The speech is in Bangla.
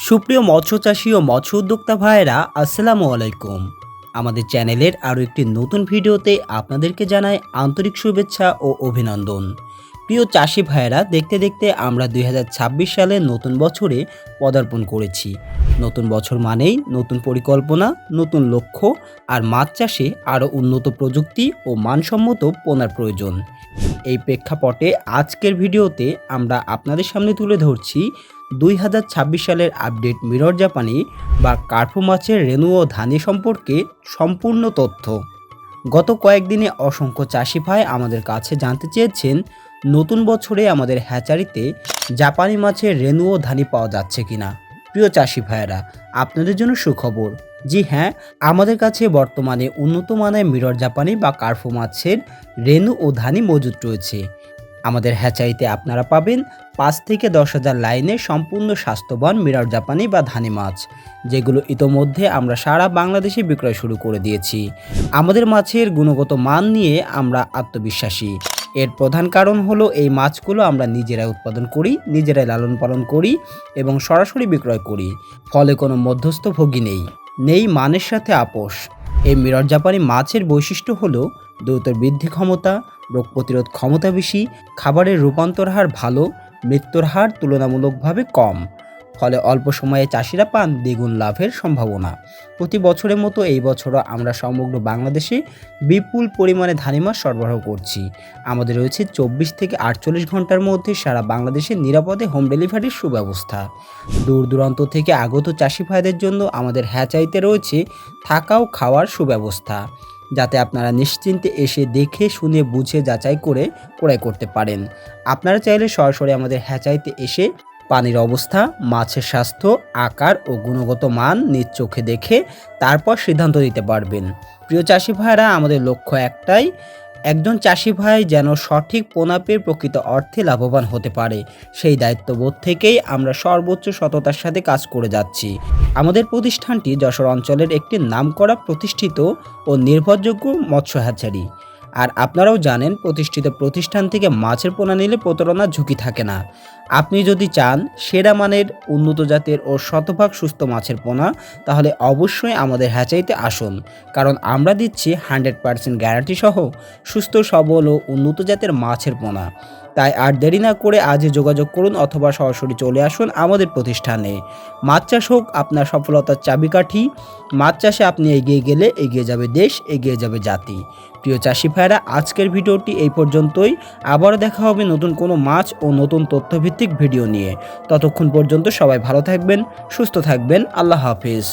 সুপ্রিয় মৎস্য চাষী ও মৎস্য উদ্যোক্তা ভাইয়েরা আসসালামু আলাইকুম। আমাদের চ্যানেলের আরও একটি নতুন ভিডিওতে আপনাদেরকে জানাই আন্তরিক শুভেচ্ছা ও অভিনন্দন। প্রিয় চাষি ভাইয়েরা, দেখতে দেখতে আমরা 2026 সালে নতুন বছরে পদার্পণ করেছি। নতুন বছর মানেই নতুন পরিকল্পনা, নতুন লক্ষ্য আর মাছ চাষে আরও উন্নত প্রযুক্তি ও মানসম্মত পোনার প্রয়োজন। এই প্রেক্ষাপটে আজকের ভিডিওতে আমরা আপনাদের সামনে তুলে ধরছি 2026 সালের আপডেট মিরর জাপানি বা কার্পু মাছের রেণু ও ধানি সম্পর্কে সম্পূর্ণ তথ্য। গত কয়েকদিনে অসংখ্য চাষি ভাই আমাদের কাছে জানতে চেয়েছেন নতুন বছরে আমাদের হ্যাচারিতে জাপানি মাছের রেণু ও ধানি পাওয়া যাচ্ছে কিনা। প্রিয় চাষি ভাইয়েরা, আপনাদের জন্য সুখবর। জি হ্যাঁ, আমাদের কাছে বর্তমানে উন্নত মানের মিরর জাপানি বা কার্পু মাছের রেণু ও ধানি মজুদ রয়েছে। আমাদের হ্যাচারিতে আপনারা পাবেন 5 থেকে 10,000 লাইনের সম্পূর্ণ স্বাস্থ্যবান মিরর জাপানি বা ধানি মাছ, যেগুলো ইতোমধ্যে আমরা সারা বাংলাদেশে বিক্রয় শুরু করে দিয়েছি। আমাদের মাছের গুণগত মান নিয়ে আমরা আত্মবিশ্বাসী। এর প্রধান কারণ হলো এই মাছগুলো আমরা নিজেরাই উৎপাদন করি, নিজেরাই লালন পালন করি এবং সরাসরি বিক্রয় করি। ফলে কোনো মধ্যস্থভোগী নেই মানের সাথে আপোষ। এই মিরর জাপানি মাছের বৈশিষ্ট্য হলো দ্রুত বৃদ্ধি ক্ষমতা, রোগ প্রতিরোধ ক্ষমতা বেশি, খাবারের রূপান্তর হার ভালো, মৃত্যুর হার তুলনামূলকভাবে কম। ফলে অল্প সময়ে চাষিরা পান দ্বিগুণ লাভের সম্ভাবনা। প্রতি বছরের মতো এই বছরও আমরা সমগ্র বাংলাদেশে বিপুল পরিমাণে ধানি মাছ সরবরাহ করছি। আমাদের রয়েছে 24 থেকে 48 ঘন্টার মধ্যে সারা বাংলাদেশে নিরাপদে হোম ডেলিভারির সুব্যবস্থা। দূর দূরান্ত থেকে আগত চাষি ভাইদের জন্য আমাদের হ্যাচারিতে রয়েছে থাকা ও খাওয়ার সুব্যবস্থা, যাতে আপনারা নিশ্চিন্তে এসে দেখে শুনে বুঝে যাচাই করে ক্রয় করতে পারেন। আপনারা চাইলে সরাসরি আমাদের হ্যাচারিতে এসে পানির অবস্থা, মাছের স্বাস্থ্য, আকার ও গুণগত মান নিজ চোখে দেখে তারপর সিদ্ধান্ত নিতে পারবেন। প্রিয় চাষি ভাইরা, আমাদের লক্ষ্য একটাই, একজন চাষি ভাই যেন সঠিক পোনা পেয়ে প্রকৃত অর্থে লাভবান হতে পারে। সেই দায়িত্ববোধ থেকেই আমরা সর্বোচ্চ সততার সাথে কাজ করে যাচ্ছি। আমাদের প্রতিষ্ঠানটি যশোর অঞ্চলের একটি নামকরা, প্রতিষ্ঠিত ও নির্ভরযোগ্য মৎস্য হ্যাচারি। আর আপনারাও জানেন, প্রতিষ্ঠিত প্রতিষ্ঠান থেকে মাছের পোনা নিলে প্রতারণার ঝুঁকি থাকে না। আপনি যদি চান সেরা মানের, উন্নত জাতের ও শতভাগ সুস্থ মাছের পোনা, তাহলে অবশ্যই আমাদের হ্যাচারিতে আসুন। কারণ আমরা দিচ্ছি 100% গ্যারান্টি সহ সুস্থ, সবল ও উন্নত জাতের মাছের পোনা। তাই আর দেরি না করে আজই যোগাযোগ করুন অথবা সরাসরি চলে আসুন আমাদের প্রতিষ্ঠানে। মাছ চাষ হোক আপনার সফলতার চাবিকাঠি। মাছ চাষে আপনি এগিয়ে গেলে এগিয়ে যাবে দেশ, এগিয়ে যাবে জাতি। প্রিয় চাষি ভাইরা, আজকের ভিডিওটি এই পর্যন্তই। আবারও দেখা হবে নতুন কোনো মাছ ও নতুন তথ্যভিত্তিক ভিডিও নিয়ে। ততক্ষণ পর্যন্ত সবাই ভালো থাকবেন, সুস্থ থাকবেন। আল্লাহ হাফেজ।